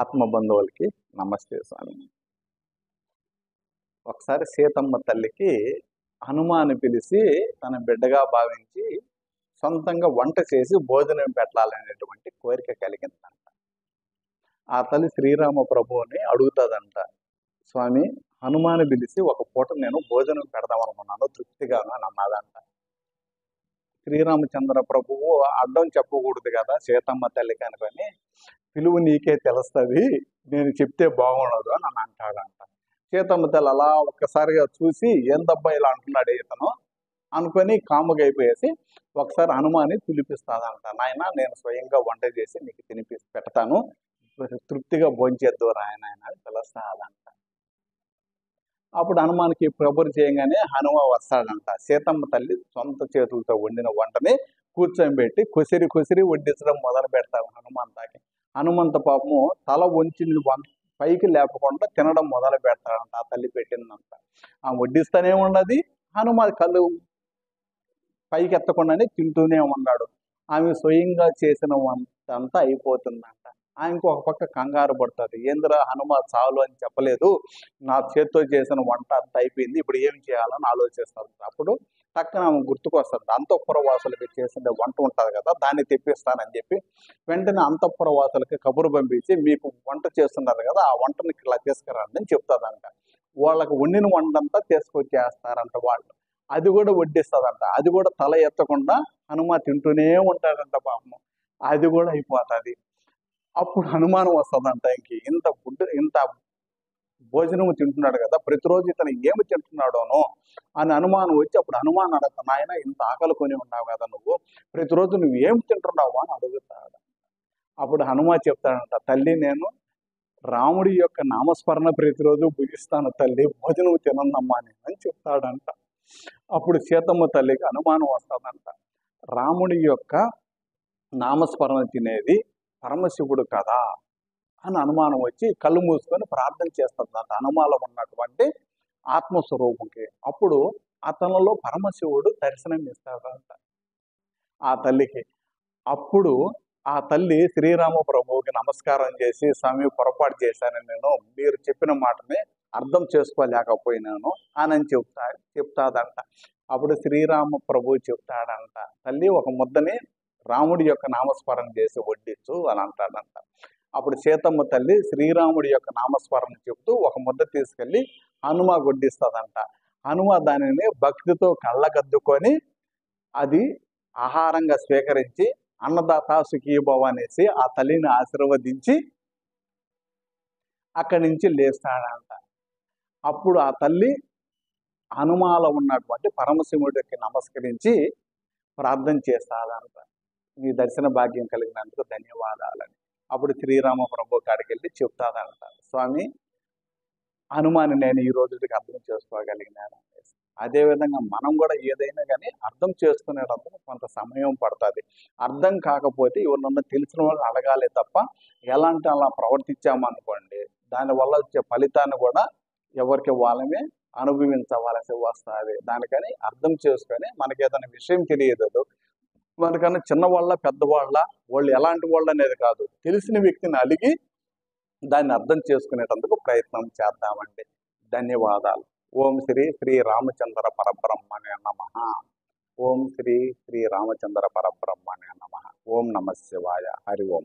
ఆత్మబంధువులకి నమస్తే స్వామి. ఒకసారి సీతమ్మ తల్లికి హనుమాను పిలిచి తన బిడ్డగా భావించి సొంతంగా వంట చేసి భోజనం పెట్టాలనేటువంటి కోరిక కలిగిందంట. ఆ తల్లి శ్రీరామ ప్రభువుని అడుగుతుందంట, స్వామి హనుమాను పిలిచి ఒక పూట నేను భోజనం పెడదాం అనుకున్నాను, తృప్తిగాను అని అన్నదంట. శ్రీరామచంద్ర ప్రభువు అడ్డం చెప్పకూడదు కదా సీతమ్మ తల్లి కనుకొని, పిలువు నీకే తెలుస్తుంది, నేను చెప్తే బాగుండదు అని అంటాడంట. సీతమ్మ తల్లి అలా ఒక్కసారిగా చూసి ఏందబ్బా ఇలా అంటున్నాడు ఇతను అనుకొని కాముగా అయిపోయేసి ఒకసారి హనుమాని పిలిపిస్తాదంట. నాయన నేను స్వయంగా వంట చేసి నీకు పెడతాను, తృప్తిగా భోంచేద్దు రాయన అని పిలుస్తాదంట. అప్పుడు హనుమానికి ప్రభురు చేయగానే హనుమ వస్తాడంట. సీతమ్మ తల్లి సొంత చేతులతో వండిన వంటని కూర్చోబెట్టి కొసిరి వడ్డించడం మొదలు పెడతాడు హనుమంతాకి. హనుమంత పాపము తల వంచి పైకి లేపకుండా తినడం మొదలు పెడతాడంట. ఆ తల్లి పెట్టిందంట ఆ వడ్డిస్తూనే ఉన్నది, హనుమ కళ్ళు పైకి ఎత్తకుండానే తింటూనే ఉన్నాడు. ఆమె స్వయంగా చేసిన వంట అంతా అయిపోతుందంట. ఆయనకు ఒక పక్క కంగారు పడుతుంది, ఏందిరా హనుమ చాలు అని చెప్పలేదు, నా చేతితో చేసిన వంట అంతా అయిపోయింది, ఇప్పుడు ఏం చేయాలని ఆలోచిస్తుంది. అప్పుడు టక్కన ఆమె గుర్తుకొస్తుంది, అంతఃపుర వాసులకి చేసిన వంట ఉంటుంది కదా దాన్ని తెప్పిస్తానని చెప్పి వెంటనే అంతఃపుర వాసులకి కబురు పంపించి మీకు వంట చేస్తున్నారు కదా ఆ వంటని ఇలా తీసుకురండి అని చెప్తాదంట. వాళ్ళకి వండిన వంట అంతా తీసుకొచ్చేస్తారంట వాళ్ళు. అది కూడా వడ్డిస్తుందంట. అది కూడా తల ఎత్తకుండా హనుమ తింటూనే ఉంటాడంట పాపం. అది కూడా అయిపోతుంది. అప్పుడు అనుమానం వస్తుందంట, ఇంత భోజనం తింటున్నాడు కదా, ప్రతిరోజు ఇతను ఏమి తింటున్నాడోనో అని అనుమానం వచ్చి అప్పుడు హనుమాన్ అడగ, నాయన ఇంత ఆకలి కొని ఉన్నావు కదా నువ్వు, ప్రతిరోజు నువ్వు ఏమి తింటున్నావు అని అడుగుతాడు. అప్పుడు హనుమ చెప్తాడంట, తల్లి నేను రాముడి యొక్క నామస్మరణ ప్రతిరోజు భుజిస్తాను తల్లి, భోజనం తినన్నమ్మా అని చెప్తాడంట. అప్పుడు సీతమ్మ తల్లికి అనుమానం వస్తుందంట, రాముడి యొక్క నామస్మరణ తినేది పరమశివుడు కదా అని అనుమానం వచ్చి కళ్ళు మూసుకొని ప్రార్థన చేస్తుందంట హనుమాలో ఉన్నటువంటి ఆత్మస్వరూపంకి. అప్పుడు అతనిలో పరమశివుడు దర్శనం ఇస్తాడంట ఆ తల్లికి. అప్పుడు ఆ తల్లి శ్రీరామ ప్రభువుకి నమస్కారం చేసి, స్వామి పొరపాటు చేశానని నేను, మీరు చెప్పిన మాటని అర్థం చేసుకోలేకపోయినాను అని చెప్తాదంట. అప్పుడు శ్రీరామ ప్రభువు చెప్తాడంట, తల్లి ఒక ముద్దని రాముడి యొక్క నామస్మరణ చేసి వడ్డించు అని అంటాడంట. అప్పుడు సీతమ్మ తల్లి శ్రీరాముడి యొక్క నామస్మరణ చెబుతూ ఒక ముద్ద తీసుకెళ్ళి హనుమ వడ్డిస్తుందంట. హనుమ దానిని భక్తితో కళ్ళగద్దుకొని అది ఆహారంగా స్వీకరించి అన్నదాత సుఖీభవ అనేసి ఆ తల్లిని ఆశీర్వదించి అక్కడి నుంచి లేస్తాడంట. అప్పుడు ఆ తల్లి హనుమాలో ఉన్నటువంటి పరమశివుడికి నమస్కరించి ప్రార్థన చేస్తాడంట, నీ దర్శన భాగ్యం కలిగినందుకు ధన్యవాదాలని. అప్పుడు శ్రీరామ ప్రభు కాడికి వెళ్ళి చెప్తాదంట, స్వామి హనుమాని నేను ఈ రోజుకి అర్థం చేసుకోగలిగినాను. అదేవిధంగా మనం కూడా ఏదైనా కానీ అర్థం చేసుకునేటప్పుడు కొంత సమయం పడుతుంది. అర్థం కాకపోతే ఎవరినన్నా తెలిసిన వాళ్ళు అడగాలి తప్ప ఎలాంటి అలా ప్రవర్తించామనుకోండి దానివల్ల వచ్చే ఫలితాన్ని కూడా ఎవరికి వాళ్ళమే అనుభవించవలసి వస్తుంది. దానికని అర్థం చేసుకొని మనకి ఏదైనా విషయం తెలియదు, మనకన్నా చిన్నవాళ్ళ పెద్దవాళ్ళ వాళ్ళు ఎలాంటి వాళ్ళు అనేది కాదు, తెలిసిన వ్యక్తిని అడిగి దాన్ని అర్థం చేసుకునేటందుకు ప్రయత్నం చేద్దామండి. ధన్యవాదాలు. ఓం శ్రీ రామచంద్ర పరబ్రహ్మణే నమః. ఓం శ్రీ రామచంద్ర పరబ్రహ్మణే నమః. ఓం నమః శివాయ. హరి ఓం.